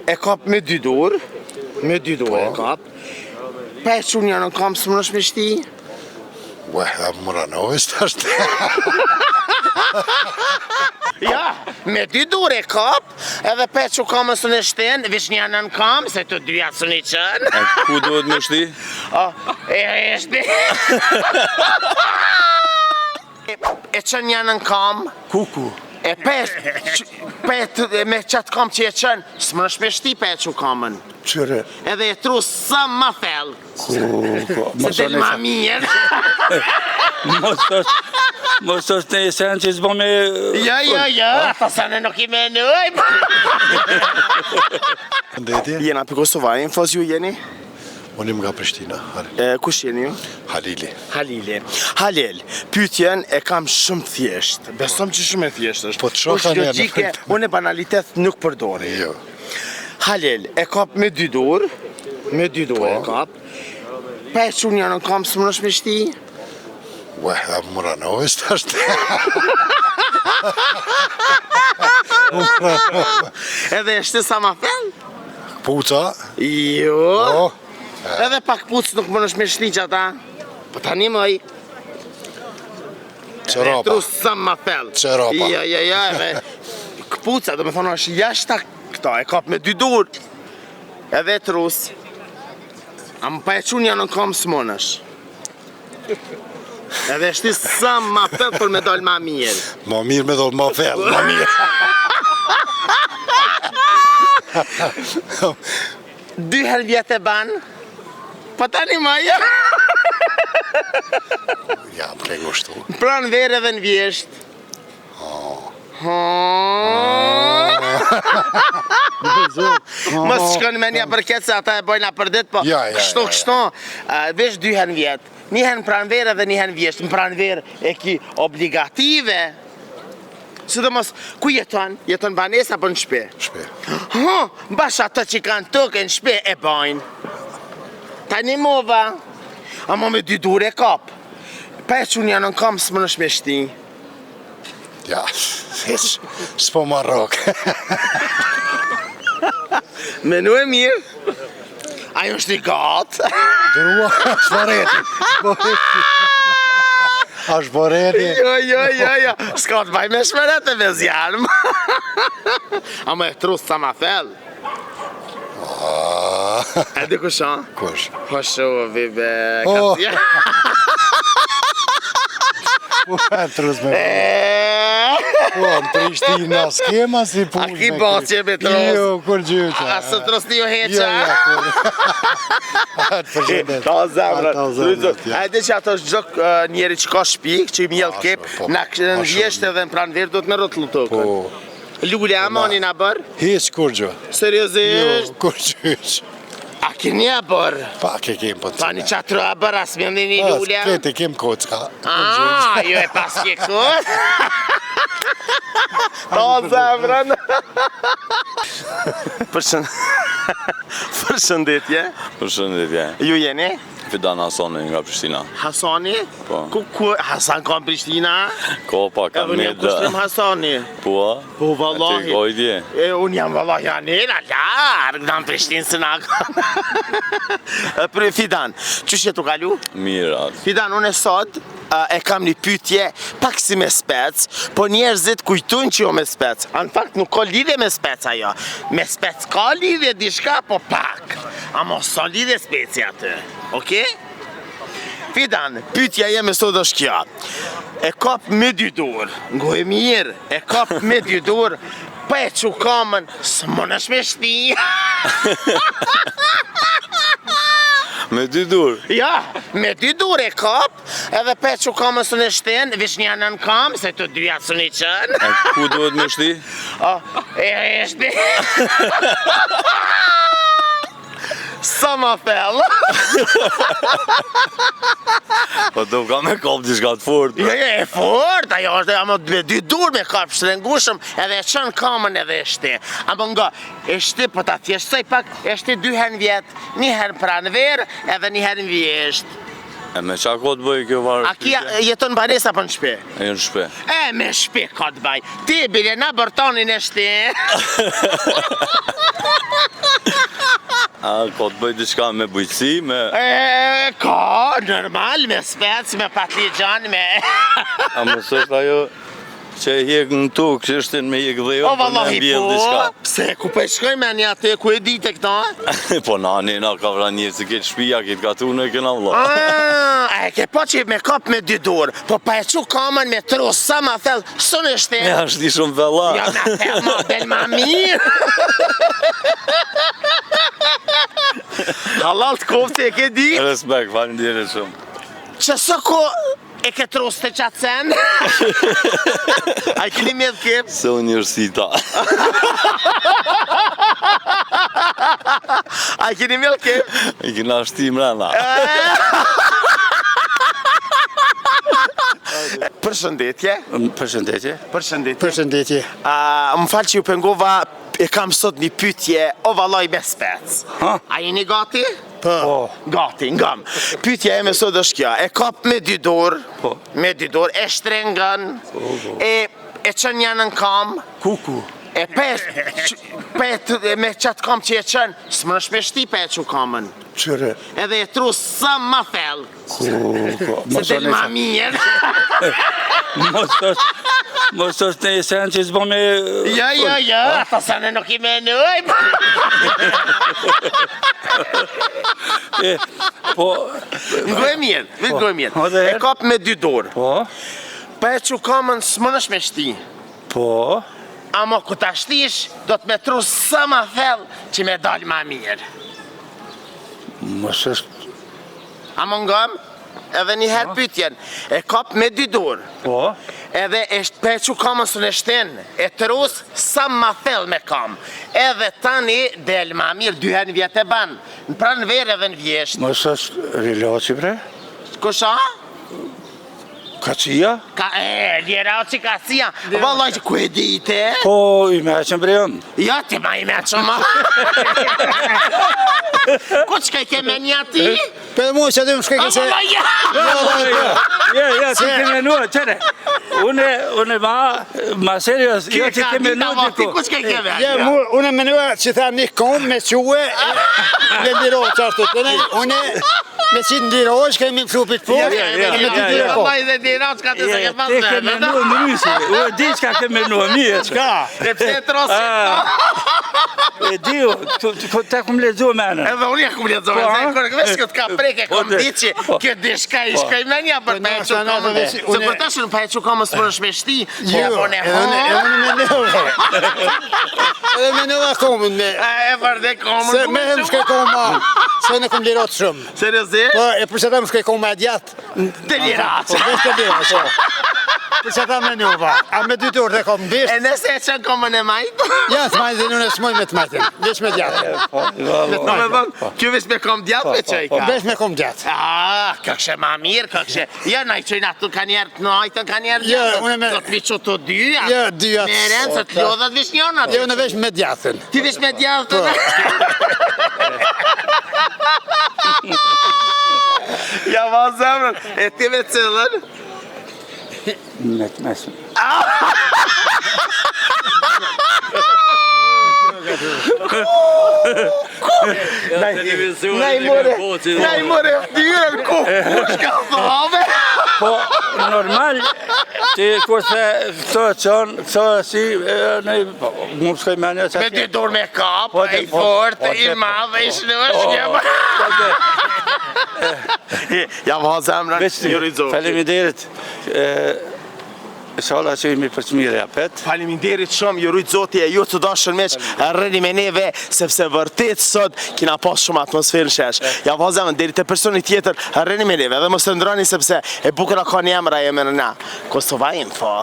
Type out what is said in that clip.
e kap me dy dur. Me dy dur e kap. Pa e qunë janë në kam së më nëshme shti? Waħda Muranovis tax. Ja, me dy dur e kap, edhe pa e që kamën së në shten, vish një janë në kam, se të dyja së një qënë. Ku duhet me shti? E shti. E qënë janë në kam. Kuku. E me qatë kam që e qënë, së më nëshme shti pa e që kamën. Qëre? Edhe e tru sa ma fel. Se del ma mirë. Mos është të esen që s'bo me... Ja, ata sa në nuk i menoj. Ndeti? Jena për Kosovë, në fos ju jeni? Unë nga Prishtina. Kush jeni ju? Halili. Halil, pyetjen e kam shumë thjesht. Besom që shumë e thjesht është. Po të shoh tani. Logjike, unë banalitet nuk përdori. Jo. Halil, e kap me dy dur. Me dy dur e kap. Pa e qunë janë në kam së më nëshme shti? Waħda Muranovis tax. Edhe e shte sa ma fel? Puca? Jo. Edhe pak puc nuk më nëshme shti që ata. Po tani mëj. Qërapa. Tru sa ma fel. Qërapa. Ja, edhe këpuca, do me thonë është jashta këta, e kap me dy dur. Edhe trus. A më pa e qunë janë në kam së monësh. Edhe shti sa ma fel për me dollë ma mirë. Ma mirë me dollë ma fel, ma mirë. 2 herë vjetë e banë. Po tani ma ja. Ja, më ke ngushtu. Pranë verë edhe në vjesht. Mos shkon me një përket se ata e bojna për dit, po kështu, vesh 2 herë në vjetë. Një herë në pranë verë edhe një herë në vjesht. Në pranë verë e ki obligative. Sidomos, ku jeton? Jeton banes apo në shpe? Shpe. Bash ato që kanë tokë në shpe e bajnë. Tani mova. Amo me dy dur e kap. Pa e qunë janë në kam së më nëshme shti. Ja, s'po marrok. Menu e mirë. Ajo është i gatë. Dërua, shbareti. A shbareti? Jo. S'ka të baj me shmeret e me zjarëm. Amo e trusë sa ma fel. E di kusha? Kush? Po shovi be. Trus me po, në Prishtina s'kema si punë. A ki bacje me trus? Jo, kur gjyqa. A së trus një heqa? Ta zemrën. A e di që ato është gjok njeri që ka shpik, që i mjell kep, në vjesht edhe në pranë verë, do të në rotlu tokën. Lule a mani në bërë? Hiq kur gjë. Seriosisht? Jo, kur gjyq. A keni a bërë? Pa, ke kem po të Pa një qatru a bërë, asë më ndini lule? Kete kem kocka. Jo e pas ke kod? Ta zemrën. Përshëndetje. Përshëndetje. Ju jeni? Fidan Hasani nga Prishtina. Hasani? Po. Ku Hasan ka në Prishtina? Ko pa ka Unë jam kushtrim Hasani. Po? Po vallahi. Ti gojtje? Unë jam vallahi anela largë në Prishtinë së nga ka. Fidan, qësh jetu kalu? Mirë. Fidan, unë e sot e kam një pytje pak si me spec, po njerëzit kujtun që jo me spec. Në fakt nuk ka lidhje me spec ajo. Me spec ka lidhje dishka, po pak. Amo sa lidhje speci atë. Oke? Fidan, pytja jeme sot është kja. E kap me dy dur, ngoj mirë, e kap me dy dur, pa e që kamën, së më nësh me shti. Me dy dur? Ja, me dy dur e kap, edhe pa e që kamën së në shten, vish një në kam, se të dyja së një qënë. Ku duhet me shti? E shti. Sa ma fel. Po do ka me kap dishka të fort. Jo, e fort, ajo është amo me dy dur me kap shtrengushëm, edhe e qënë kamën edhe e shti. Amo nga, e shti, po ta thjeshtësoj pak, e shti 2 herë në vjetë, 1 herë pranë verë, edhe 1 herë në vjesht. E me qa ko të bëj kjo varë? A ki jeton banes apo në shpe? E në shpe. E, me shpe ka të bëj. Ti, bile, na bërtonin e shti. A, ko të bëj diçka me bujqësi, me... Ka, normal, me spec, me patligjan, me... A më sështë ajo që e hjek në tukë, që është me hjek dhe jo, O, për me vallahi, mbjell po, diçka. pse, ku për shkojnë me një atë, ku e dite këta? Po nani, na ka vra njërë se këtë shpia, këtë katu në këna vla. E ke po që me kap me 2 dorë, po pa e që kamën me trus, sa ma thellë, së në shte? Ja, është di shumë vella. Ja, me thellë, ma bel ma mirë. Halal të kofë që e ke di? Respekt, faleminderit shumë. Që së ko e ke trus të qatë sen? A i keni me dhkip? Se universita. A i keni me dhkip? I kina shtim rana. Përshëndetje. Përshëndetje. Përshëndetje. Përshëndetje. Më falë që ju pengova, e kam sot një pytje, o valoj me spec. Ha? A jeni gati? Po. Gati, ngam. Pytja e me sot është kja, e kap me 2 dorë, Po. me 2 dorë, e shtrengën, e qën janë në kam, Kuku. e me qatë kam që e qën, së më është me shti pe e që kamën. Qëre. Edhe e tru sa ma thellë, se del ma mirë. Mos është në esen që s'bo me... Ja, ata sa në nuk i menojmë. Po... Ngoj mirë, ngoj mirë. Po, dhe E herë? kap me 2 dorë. Po... Pa e që kamën së më nësh me shti. Po... Amo ku ta shtish, do të me tru sa ma thellë që me dalë ma mirë. Mos është... Amo ngam, edhe një herë pytjen, e kap me 2 dorë. Po... Edhe pa e që kamën së në shten, e trus sa ma thellë me kam. Edhe tani del ma mirë, 2 herë në vjetë e banë. Në pranë verë edhe në vjeshtë. Mos është riloci bre? Kusha? Kacia? Ljera o që ka cia. Vallaj që ku e dite? Po, i me qënë bre jënë. Ja, ti ma i me që ma. Ku që ka i ke me një ti? Për mu që aty më shkaj këse... Vallaj, ja! Ja, ti ke menua, qëre. Une ma serios, ja ti ke menua diko. Ku që ka i ke me? Ja, unë menua që tha një kom me quë, me ndiro qartë të të unë me qitë ndiro, që kemi më flupit po, Ja, me të dyre ko. Vallaj dhe dira që ka të se ke pas Ti ke menua më rysi, u e di qka ke menua mirë. Ka? E pse e trosit? E di u, te kum lezu menën. Edhe unë ja kum lezove, Po, se kërë vesh këtë ka preke, kom dhe- di që kjo dishka i shkaj me një për pa e që kamën. Se për tash në pa e që kamën së më është me shti, Jo, unë e edhe unë menua. Edhe menua komën me... E vërde kamën. Se me hem shkaj koma, se në kom lirot shumë. Seriosisht? Po, e për që ta më shkaj koma e djatë. Të lirat. Po, vesh të lirot, po. Për që ta menua, a me 2 dorë dhe kom E bisht. nëse e qënë kamën e majtë? Ja, të majtë dhe unë e smoj me të majtën, vesh me djatë. Në me bëmë, kjo vesh me kam djatë me që i Po, ka. vesh me kom djatë. Këkshe ma mirë, këkshe. Ja, na i qojnë atë ka njerë të najtën, ka njerë Jo, djatë. unë me- Do të vi që të dy, Jo, dy atë. me rënë, se të lodhat vish njërë atë. Jo, unë vesh me djatën. Ti vish me djatë të Ja, ma zemrën, e ti me cëllën? Me të mesën. Na i more ftyrën, ku shka thave? Po, normal, ti kurse këto qënë, këto si, ne, mu më shkoj menja që Me 2 dorë me kap, Po, i po, fort, po, i po. madhe, i shnërshkja. Ja, ma zemrën, Jurizoti. Faleminderit. Inshallah që jemi për çmire apet. Faleminderit shumë, Jurizoti e ju të dashur miq, rrini me neve sepse vërtet sot kina pas shumë atmosferë shesh. Ja vazhdon deri te personi tjetër, rrini me neve dhe mos të ndroni sepse e bukur ka një emra jemi në na. Kosova Info.